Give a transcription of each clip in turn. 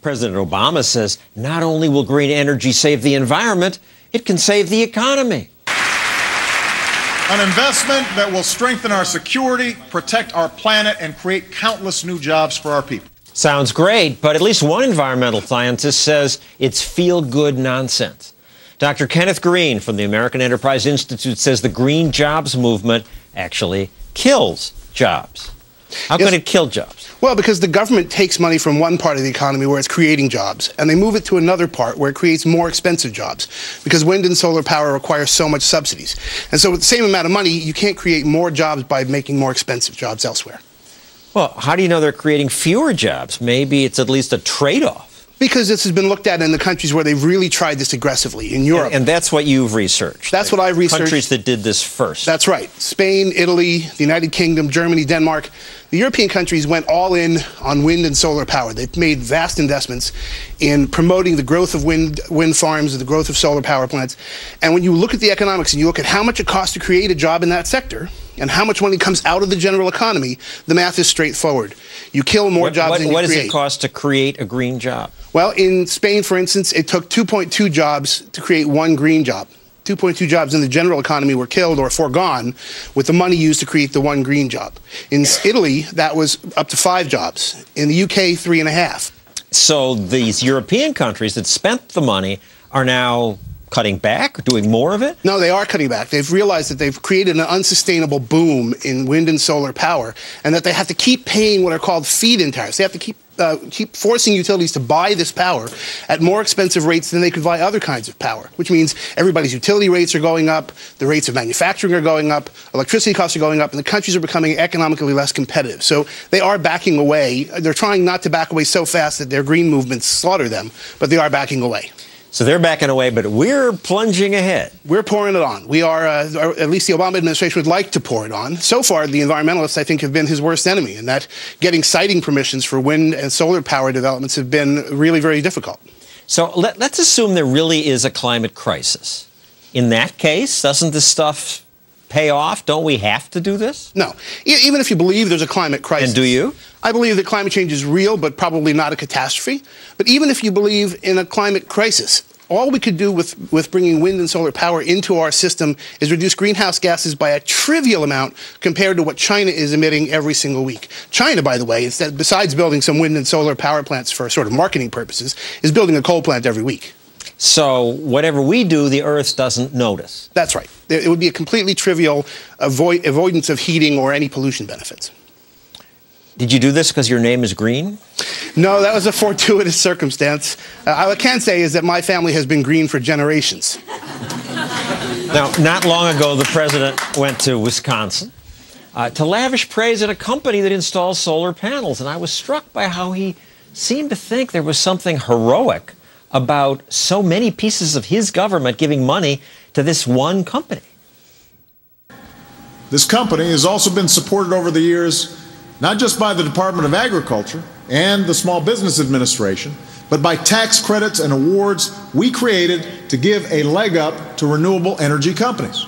President Obama says not only will green energy save the environment, it can save the economy. An investment that will strengthen our security, protect our planet, and create countless new jobs for our people. Sounds great, but at least one environmental scientist says it's feel-good nonsense. Dr. Kenneth Green from the American Enterprise Institute says the green jobs movement actually kills jobs. How can it kill jobs? Well, because the government takes money from one part of the economy where it's creating jobs, and they move it to another part where it creates more expensive jobs, because wind and solar power require so much subsidies. And so with the same amount of money, you can't create more jobs by making more expensive jobs elsewhere. Well, how do you know they're creating fewer jobs? Maybe it's at least a trade-off. Because this has been looked at in the countries where they've really tried this aggressively, in Europe. And that's what you've researched. That's what I've researched. Countries that did this first. That's right. Spain, Italy, the United Kingdom, Germany, Denmark. The European countries went all in on wind and solar power. They've made vast investments in promoting the growth of wind farms and the growth of solar power plants. And when you look at the economics and you look at how much it costs to create a job in that sector, and how much money comes out of the general economy, the math is straightforward. You kill more jobs than you create. What does it cost to create a green job? Well, in Spain, for instance, it took 2.2 jobs to create one green job. 2.2 jobs in the general economy were killed or foregone with the money used to create the one green job. In Italy, that was up to 5 jobs. In the UK, 3.5. So these European countries that spent the money are now cutting back or doing more of it? No, they are cutting back. They've realized that they've created an unsustainable boom in wind and solar power, and that they have to keep paying what are called feed-in tariffs. They have to keep forcing utilities to buy this power at more expensive rates than they could buy other kinds of power, which means everybody's utility rates are going up, the rates of manufacturing are going up, electricity costs are going up, and the countries are becoming economically less competitive. So they are backing away. They're trying not to back away so fast that their green movements slaughter them, but they are backing away. So they're backing away, but we're plunging ahead. We're pouring it on. We are, at least the Obama administration would like to pour it on. So far, the environmentalists, I think, have been his worst enemy, in that getting siting permissions for wind and solar power developments have been really very difficult. So let's assume there really is a climate crisis. In that case, doesn't this stuff pay off? Don't we have to do this? No. Even if you believe there's a climate crisis. And do you? I believe that climate change is real, but probably not a catastrophe. But even if you believe in a climate crisis, all we could do with bringing wind and solar power into our system is reduce greenhouse gases by a trivial amount compared to what China is emitting every single week. China, by the way, instead, besides building some wind and solar power plants for sort of marketing purposes, is building a coal plant every week. So whatever we do, the Earth doesn't notice. That's right. It would be a completely trivial avoidance of heating or any pollution benefits. Did you do this because your name is Green? No, that was a fortuitous circumstance. All I can say is that my family has been green for generations. Now, not long ago, the president went to Wisconsin to lavish praise at a company that installs solar panels, and I was struck by how he seemed to think there was something heroic about so many pieces of his government giving money to this one company. This company has also been supported over the years not just by the Department of Agriculture and the Small Business Administration, but by tax credits and awards we created to give a leg up to renewable energy companies.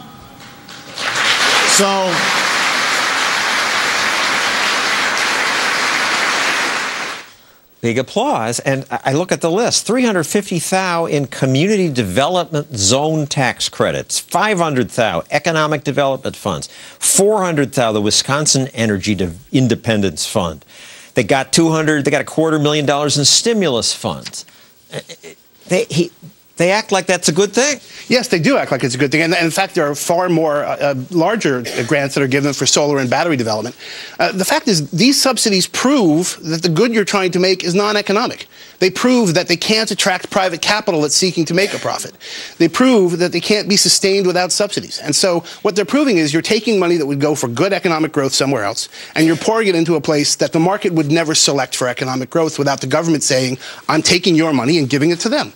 So, big applause. And I look at the list. $350,000 in community development zone tax credits, $500,000 economic development funds, $400,000 the Wisconsin Energy Independence Fund. They got a $250,000 in stimulus funds. They act like that's a good thing. Yes, they do act like it's a good thing. And in fact, there are far more larger grants that are given for solar and battery development. The fact is, these subsidies prove that the good you're trying to make is non-economic. They prove that they can't attract private capital that's seeking to make a profit. They prove that they can't be sustained without subsidies. And so what they're proving is you're taking money that would go for good economic growth somewhere else, and you're pouring it into a place that the market would never select for economic growth without the government saying, I'm taking your money and giving it to them.